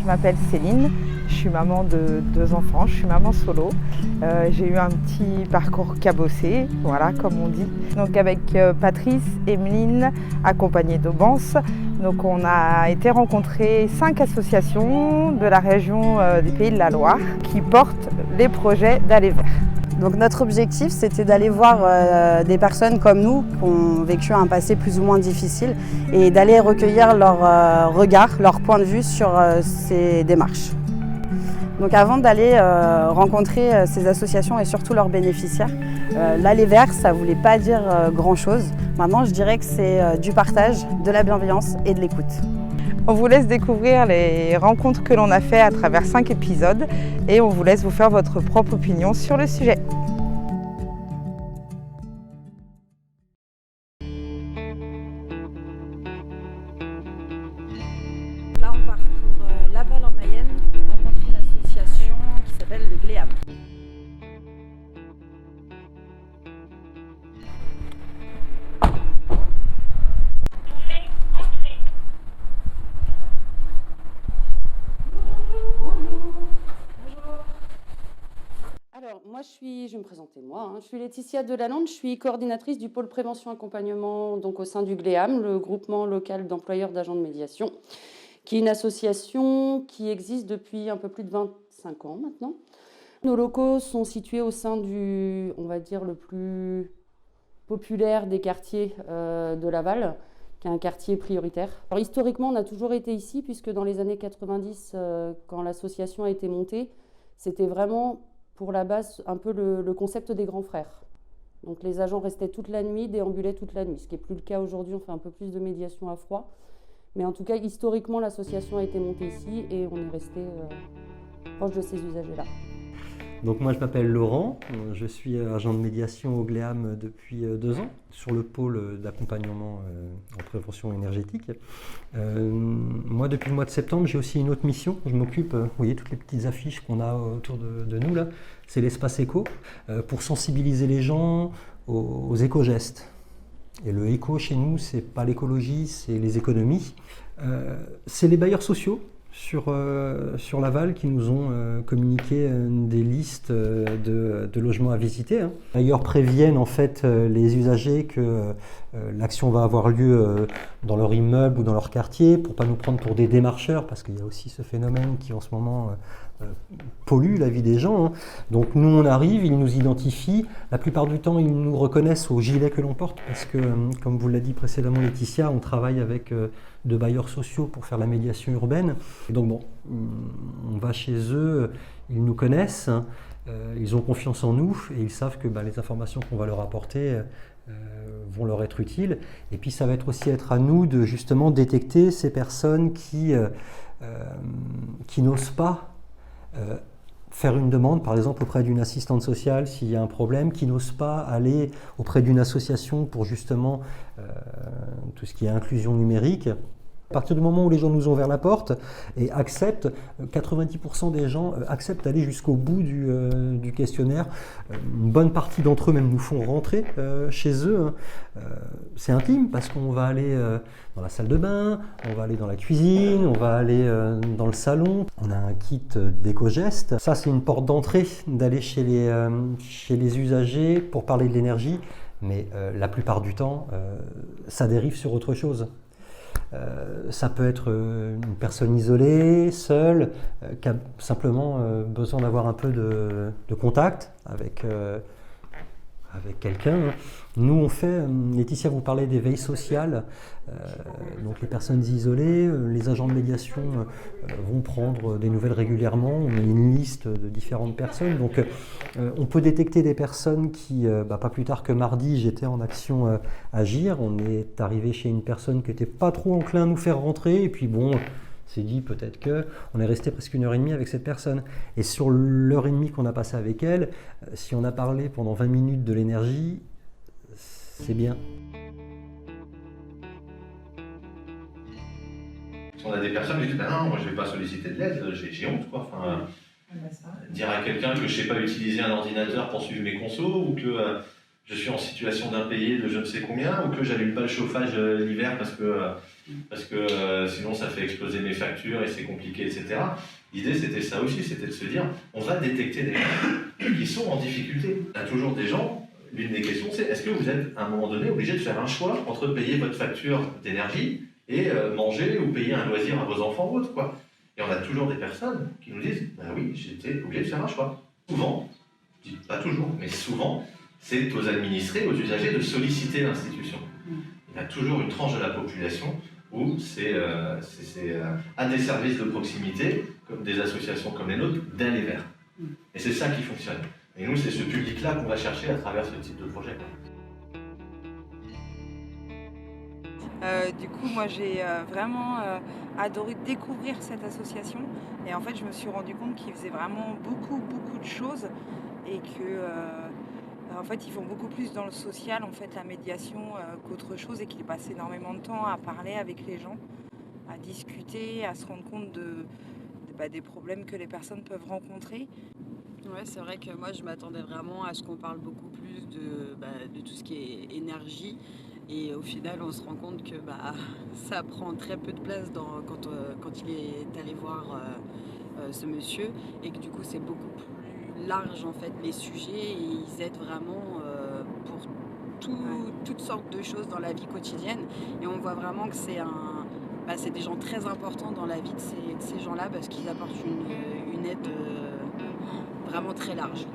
je m'appelle Céline, je suis maman de 2 enfants, je suis maman solo. J'ai eu un petit parcours cabossé, voilà, comme on dit. Donc avec Patrice, Emeline, accompagnée d'Aubance, donc on a été rencontrer 5 associations de la région des Pays de la Loire qui portent les projets d'Aller Vert. Donc notre objectif, c'était d'aller voir des personnes comme nous qui ont vécu un passé plus ou moins difficile et d'aller recueillir leur regard, leur point de vue sur ces démarches. Donc avant d'aller rencontrer ces associations et surtout leurs bénéficiaires, l'Aller Vert, ça ne voulait pas dire grand-chose. Maintenant, je dirais que c'est du partage, de la bienveillance et de l'écoute. On vous laisse découvrir les rencontres que l'on a fait à travers 5 épisodes et on vous laisse vous faire votre propre opinion sur le sujet. Là, on part pour Laval en Mayenne pour rencontrer l'association qui s'appelle le GLEAM. Alors, moi, je vais me présenter moi. Je suis Laetitia Delalande, je suis coordinatrice du pôle prévention accompagnement donc au sein du GLEAM, le groupement local d'employeurs d'agents de médiation, qui est une association qui existe depuis un peu plus de 25 ans maintenant. Nos locaux sont situés au sein du, on va dire, le plus populaire des quartiers de Laval, qui est un quartier prioritaire. Alors, historiquement, on a toujours été ici, puisque dans les années 90, quand l'association a été montée, c'était vraiment pour la base un peu le concept des grands frères. Donc les agents restaient toute la nuit, déambulaient toute la nuit, ce qui n'est plus le cas aujourd'hui, on fait un peu plus de médiation à froid. Mais en tout cas, historiquement, l'association a été montée ici et on est resté proche de ces usagers-là. Donc moi je m'appelle Laurent, je suis agent de médiation au GLEAM depuis 2 ans sur le pôle d'accompagnement en prévention énergétique. Moi depuis le mois de septembre j'ai aussi une autre mission, je m'occupe, vous voyez toutes les petites affiches qu'on a autour de nous là, c'est l'espace éco, pour sensibiliser les gens aux éco-gestes. Et le éco chez nous c'est pas l'écologie, c'est les économies. C'est les bailleurs sociaux sur Laval qui nous ont communiqué des listes de logements à visiter. D'ailleurs préviennent en fait les usagers que l'action va avoir lieu dans leur immeuble ou dans leur quartier pour pas nous prendre pour des démarcheurs parce qu'il y a aussi ce phénomène qui en ce moment pollue la vie des gens. Donc nous on arrive, ils nous identifient, la plupart du temps ils nous reconnaissent au gilet que l'on porte parce que comme vous l'a dit précédemment Laetitia, on travaille avec de bailleurs sociaux pour faire la médiation urbaine. Et donc bon, on va chez eux, ils nous connaissent, ils ont confiance en nous et ils savent que les informations qu'on va leur apporter vont leur être utiles. Et puis ça va aussi être à nous de justement détecter ces personnes qui n'osent pas faire une demande, par exemple auprès d'une assistante sociale s'il y a un problème, qui n'ose pas aller auprès d'une association pour justement tout ce qui est inclusion numérique. À partir du moment où les gens nous ont ouvert la porte et acceptent, 90% des gens acceptent d'aller jusqu'au bout du questionnaire. Une bonne partie d'entre eux même nous font rentrer chez eux. C'est intime parce qu'on va aller dans la salle de bain, on va aller dans la cuisine, on va aller dans le salon. On a un kit d'éco-gestes. Ça, c'est une porte d'entrée d'aller chez les usagers pour parler de l'énergie. Mais la plupart du temps, ça dérive sur autre chose. Ça peut être une personne isolée, seule, qui a simplement besoin d'avoir un peu de contact avec quelqu'un. Nous on fait, Laetitia vous parlait des veilles sociales, donc les personnes isolées, les agents de médiation vont prendre des nouvelles régulièrement, on a une liste de différentes personnes, donc on peut détecter des personnes qui, pas plus tard que mardi, j'étais en action Agir, on est arrivé chez une personne qui n'était pas trop enclin à nous faire rentrer, et puis bon, c'est dit peut-être qu'on est resté presque 1h30 avec cette personne. Et sur l'heure et demie qu'on a passé avec elle, si on a parlé pendant 20 minutes de l'énergie, c'est bien. On a des personnes qui disent non, moi je ne vais pas solliciter de l'aide, j'ai honte quoi. Enfin, dire à quelqu'un que je ne sais pas utiliser un ordinateur pour suivre mes consos, ou que je suis en situation d'impayé de je ne sais combien, ou que j'allume pas le chauffage l'hiver parce que parce que sinon ça fait exploser mes factures et c'est compliqué, etc. L'idée c'était ça aussi, c'était de se dire on va détecter des gens qui sont en difficulté. Il y a toujours des gens, l'une des questions c'est est-ce que vous êtes à un moment donné obligé de faire un choix entre payer votre facture d'énergie et manger ou payer un loisir à vos enfants ou autre, quoi. Et on a toujours des personnes qui nous disent bah oui, j'étais obligé de faire un choix. Souvent, je dis pas toujours, mais souvent, c'est aux administrés, aux usagers de solliciter l'institution. Il y a toujours une tranche de la population où c'est à des services de proximité, comme des associations comme les nôtres, d'aller vers. Et c'est ça qui fonctionne. Et nous, c'est ce public-là qu'on va chercher à travers ce type de projet. Du coup, moi, j'ai vraiment adoré découvrir cette association. Et en fait, je me suis rendu compte qu'ils faisaient vraiment beaucoup de choses et que, en fait, ils font beaucoup plus dans le social, en fait, la médiation qu'autre chose, et qu'ils passent énormément de temps à parler avec les gens, à discuter, à se rendre compte des problèmes que les personnes peuvent rencontrer. Ouais, c'est vrai que moi je m'attendais vraiment à ce qu'on parle beaucoup plus de tout ce qui est énergie, et au final on se rend compte que ça prend très peu de place quand il est allé voir ce monsieur, et que du coup c'est beaucoup plus large en fait les sujets, et ils aident vraiment pour toutes sortes de choses dans la vie quotidienne, et on voit vraiment que c'est des gens très importants dans la vie de ces gens-là, parce qu'ils apportent une aide vraiment très large.